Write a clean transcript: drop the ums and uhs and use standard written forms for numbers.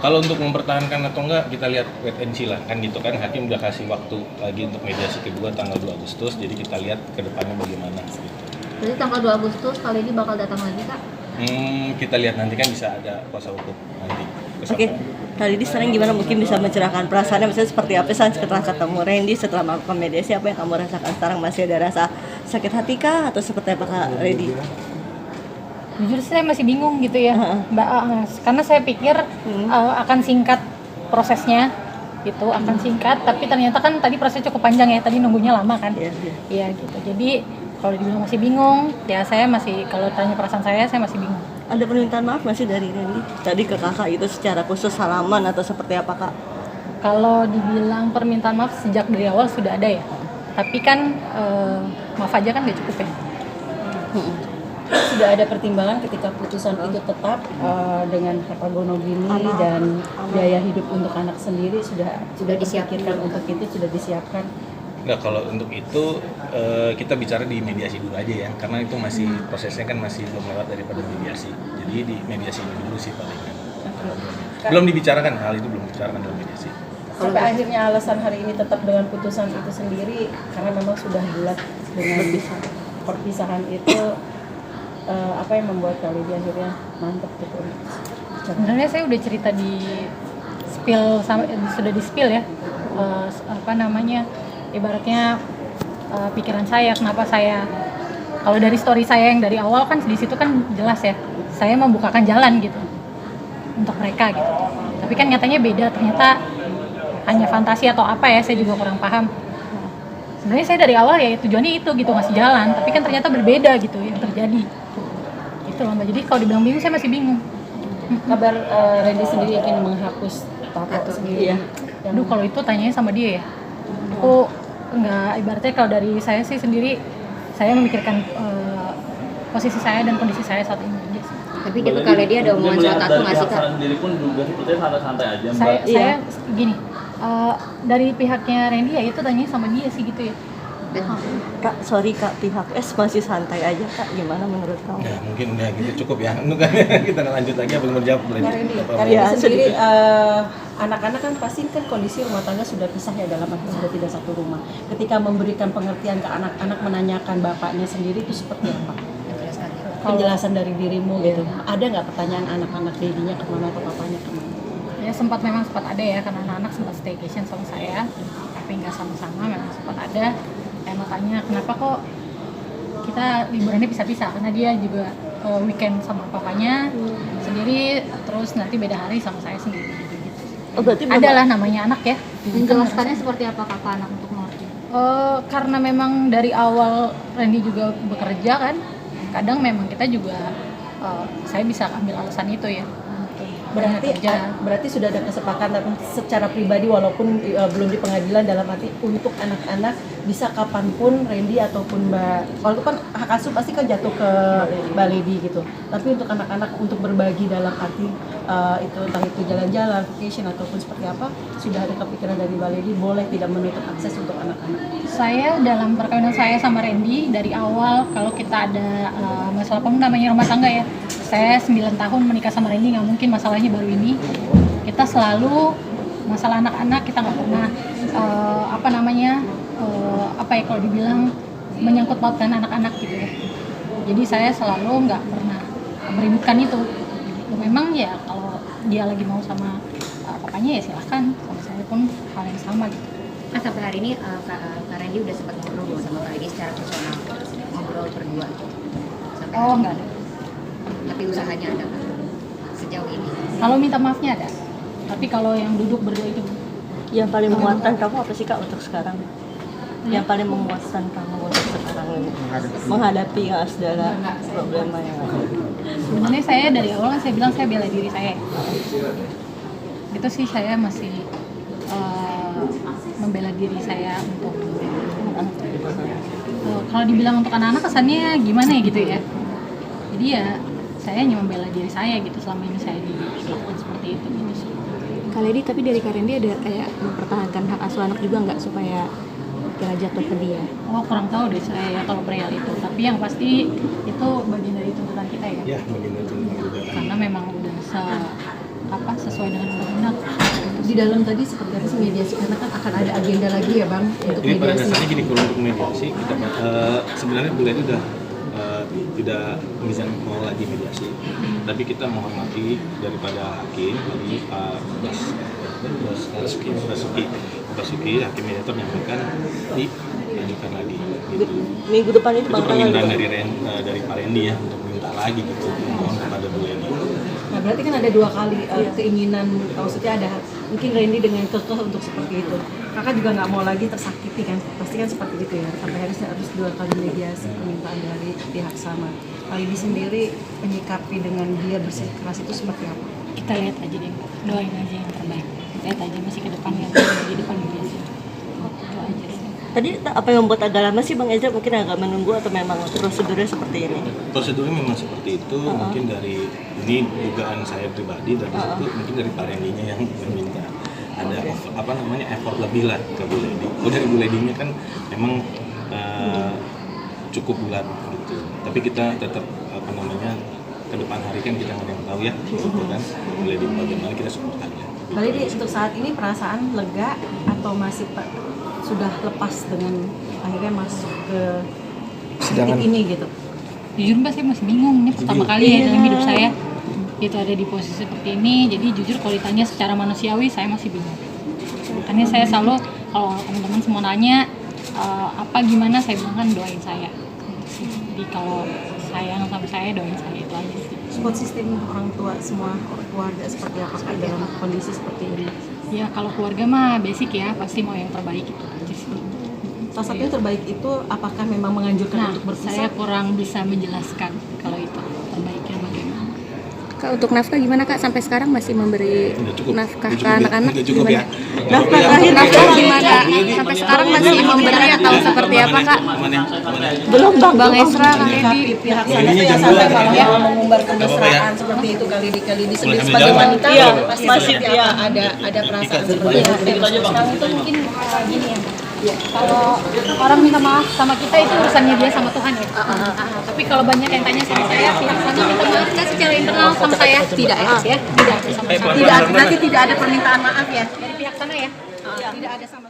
Kalau untuk mempertahankan atau enggak, kita lihat wait and see lah, kan gitu kan. Hakim udah kasih waktu lagi untuk mediasi kedua tanggal 2 Agustus, jadi kita lihat ke depannya bagaimana gitu. Jadi tanggal 2 Agustus kali ini bakal datang lagi, Kak? Kita lihat nanti, kan bisa ada kuasa hukum nanti. Oke, kali ini sekarang gimana mungkin bisa mencerahkan perasaannya, misalnya seperti apa sih setelah ketemu Randy, setelah melakukan mediasi, apa yang kamu rasakan sekarang? Masih ada rasa sakit hati kah atau seperti apa Kak Randy? Jujur saya masih bingung gitu ya, Mbak, karena saya pikir akan singkat prosesnya, gitu akan singkat, tapi ternyata kan tadi prosesnya cukup panjang ya, tadi nunggunya lama kan, iya gitu. Jadi kalau dibilang masih bingung, ya saya masih, kalau tanya perasaan saya masih bingung. Ada permintaan maaf masih dari Randy tadi ke kakak itu secara khusus salaman atau seperti apa Kak? Kalau dibilang permintaan maaf sejak dari awal sudah ada ya, tapi kan maaf aja kan nggak cukup ya. Sudah ada pertimbangan ketika putusan itu tetap dengan harpagono gini dan biaya hidup untuk anak sendiri sudah disiapkan untuk itu, sudah disiapkan. Enggak, kalau untuk itu kita bicara di mediasi dulu aja ya, karena itu masih prosesnya kan masih belum lewat daripada mediasi. Jadi di mediasi dulu sih palingan. Belum dibicarakan, hal itu belum dibicarakan dalam mediasi. Sampai akhirnya alasan hari ini tetap dengan putusan itu sendiri karena memang sudah bulat dengan perpisahan itu. Apa yang membuat kali dia akhirnya mantep gitu? Sebenarnya saya udah cerita di sudah di spill ya, ibaratnya pikiran saya, kenapa saya, kalau dari story saya yang dari awal kan di situ kan jelas ya, saya membukakan jalan gitu untuk mereka gitu. Tapi kan nyatanya beda, ternyata hanya fantasi atau apa ya, saya juga kurang paham. Sebenarnya saya dari awal ya tujuannya itu gitu, ngasih jalan, tapi kan ternyata berbeda gitu yang terjadi. Itu loh Mbak, jadi kalau dibilang bingung saya masih bingung. Kabar Randy sendiri ingin menghapus tato sendiri ya? Aduh, kalau itu tanyanya sama dia ya. Aku enggak, ibaratnya kalau dari saya sih sendiri, saya memikirkan posisi saya dan kondisi saya saat ini aja sih. Tapi dia kali dia ada omongan soal tato nggak sih Kak? Sendiri pun juga sepertinya santai-santai aja Mbak. Saya gini, dari pihaknya Randy ya itu tanyanya sama dia sih gitu ya. Kak, sorry Kak, pihak S masih santai aja Kak, gimana menurut kamu? Ya, mungkin udah gitu cukup ya. Untuk kita lanjut lagi, apa yang mau dijawab? Karena sendiri anak-anak kan pasti kan kondisi rumah tangga sudah pisah ya, dalam arti sudah tidak satu rumah. Ketika memberikan pengertian ke anak-anak, menanyakan bapaknya sendiri itu seperti apa? Penjelasan dari dirimu gitu. Ada nggak pertanyaan anak-anak dedinya kemana atau papanya kemana? Ya memang sempat ada ya, karena anak-anak sempat staycation sama saya, tapi nggak sama-sama, memang sempat ada. Saya mau tanya kenapa kok kita liburannya pisah-pisah, karena dia juga weekend sama papanya sendiri, terus nanti beda hari sama saya sendiri gitu. Oh, berarti adalah namanya anak ya. Menjelaskannya seperti apa Kakak anak untuk mengerti? Karena memang dari awal Randy juga bekerja kan, kadang memang kita juga saya bisa ambil alasan itu ya. Berarti sudah ada kesepakatan secara pribadi walaupun belum di pengadilan, dalam arti untuk anak-anak bisa kapanpun Randy ataupun Mbak, walaupun kan hak asuh pasti kan jatuh ke Mbak Lady gitu, tapi untuk anak-anak untuk berbagi dalam arti itu entah itu jalan-jalan, vacation ataupun seperti apa, sudah ada kepikiran dari Mbak Lady boleh tidak menutup akses untuk anak-anak? Saya dalam perkawinan saya sama Randy dari awal, kalau kita ada masalah namanya rumah tangga ya, saya 9 tahun menikah sama Randy, nggak mungkin masalahnya baru ini. Kita selalu masalah anak-anak kita nggak pernah kalau dibilang menyangkut pautkan anak-anak gitu ya. Jadi saya selalu nggak pernah meributkan itu. Memang ya kalau dia lagi mau sama papanya ya silahkan, sama saya pun hal yang sama gitu. Sampai hari ini Kak Randy udah sempat ngobrol sama Kak Lady secara personal, ngobrol berdua. Nggak ada. Tapi usahanya ada Kak sejauh ini. Kalau minta maafnya ada, tapi kalau yang duduk berdua itu. Yang paling memuaskan kamu apa sih Kak untuk sekarang? Yang paling memuaskan kamu untuk sekarang ini menghadapi segala problema yang ada? Sebenarnya saya dari awal kan saya bilang saya bela diri saya. Itu sih saya masih membela diri saya untuk kalau dibilang untuk anak-anak kesannya gimana ya gitu ya. Jadi ya saya hanya membela diri saya gitu, selama ini saya dilakukan seperti itu gitu sih. Kak Lady, tapi dari Kak Randy ada kayak mempertahankan hak asuh anak juga nggak supaya kira jatuh ke dia? Kurang tahu deh saya ya kalau perihal itu, tapi yang pasti itu bagian dari tuntutan kita ya. Ya, bagian dari tuntutan kita. Karena memang udah apa sesuai dengan undang-undang. Di dalam tadi seperti apa sih mediasi, karena kan akan ada agenda lagi ya Bang untuk Ini pada mediasi. dasarnya gini, kalau untuk mediasi kita sebenarnya Bu Lady udah tidak bisa mau lagi mediasi, tapi kita menghormati daripada hakim tadi Pak Basuki hakim mediator menyampaikan dilanjutkan lagi gitu. Minggu depan itu Itu Bang permintaan dari Pak Randy ya untuk minta lagi gitu, mohon kepada Bu Lady. Nah berarti kan ada dua kali keinginan, maksudnya ada mungkin Randy dengan kekeh untuk seperti itu. Kakak juga nggak mau lagi tersakiti kan, pasti kan seperti itu ya. Sampai harus dua kali mediasi permintaan dari pihak sama. Lady sendiri menyikapi dengan dia bersikeras itu seperti apa? Kita lihat aja deh, doain aja yang terbaik. Lihat aja masih ke depan kan, di depan mediasi. Itu aja sih. Tadi apa yang membuat agak lama sih Bang Ezra, mungkin agak menunggu atau memang prosedurnya seperti ini? Prosedurnya memang seperti itu, mungkin dari ini dugaan saya pribadi, dari situ mungkin dari Pak Randy-nya yang meminta ada effort lebih lah ke Bu Lady. Dari Bu Lady-nya kan memang cukup bulat gitu. Tapi kita tetap ke depan hari kan kita nggak ada yang tahu ya, gitu kan. Bu Lady bagaimana kita support aja. Mbak Lady untuk saat ini perasaan lega atau masih sudah lepas dengan akhirnya masuk ke titik ini gitu? Jujur Mbak, saya masih bingung, ini pertama kali ya dalam hidup saya itu ada di posisi seperti ini. Jadi jujur kalau ditanya secara manusiawi saya masih bingung. Makanya saya selalu kalau teman-teman semua nanya apa gimana, saya bilang kan doain saya. Jadi kalau sayang sama saya, doain saya, itu aja sih. Support sistem orang tua semua keluarga seperti apa Kak dalam kondisi seperti ini? Ya kalau keluarga mah basic ya, pasti mau yang terbaik itu aja sih. Salah satu yang terbaik itu apakah memang menganjurkan Nah, untuk berpisah? saya kurang bisa menjelaskan kalau itu terbaiknya bagaimana. Kak, untuk nafkah gimana Kak? Sampai sekarang masih memberi Udah cukup. nafkah Udah ke cukup ya? anak-anak Udah cukup gimana? ya? Nafkah terakhir Nafkah gimana? Sampai sekarang masih memberi atau seperti apa Kak? Belum Bang, Bang belum. Ezra, Kang Edi. Pihak sana Ini tuh yang jam sampai dua. malah Ya. mengumbar Apa-apa kemesraan ya? seperti itu kali Boleh sebagai ambil jalan? wanita Iya, pasti masih, seperti iya. apa ada perasaan seperti Iya. itu. Sekarang itu mungkin gini ya, kalau orang minta maaf sama kita itu urusannya dia sama Tuhan ya. Tapi kalau banyak yang tanya sama saya, pihak sana minta maaf kan secara internal sama saya? Tidak ya, tidak sama sekali. Nanti tidak ada permintaan maaf ya Dari pihak sana ya. tidak ada sama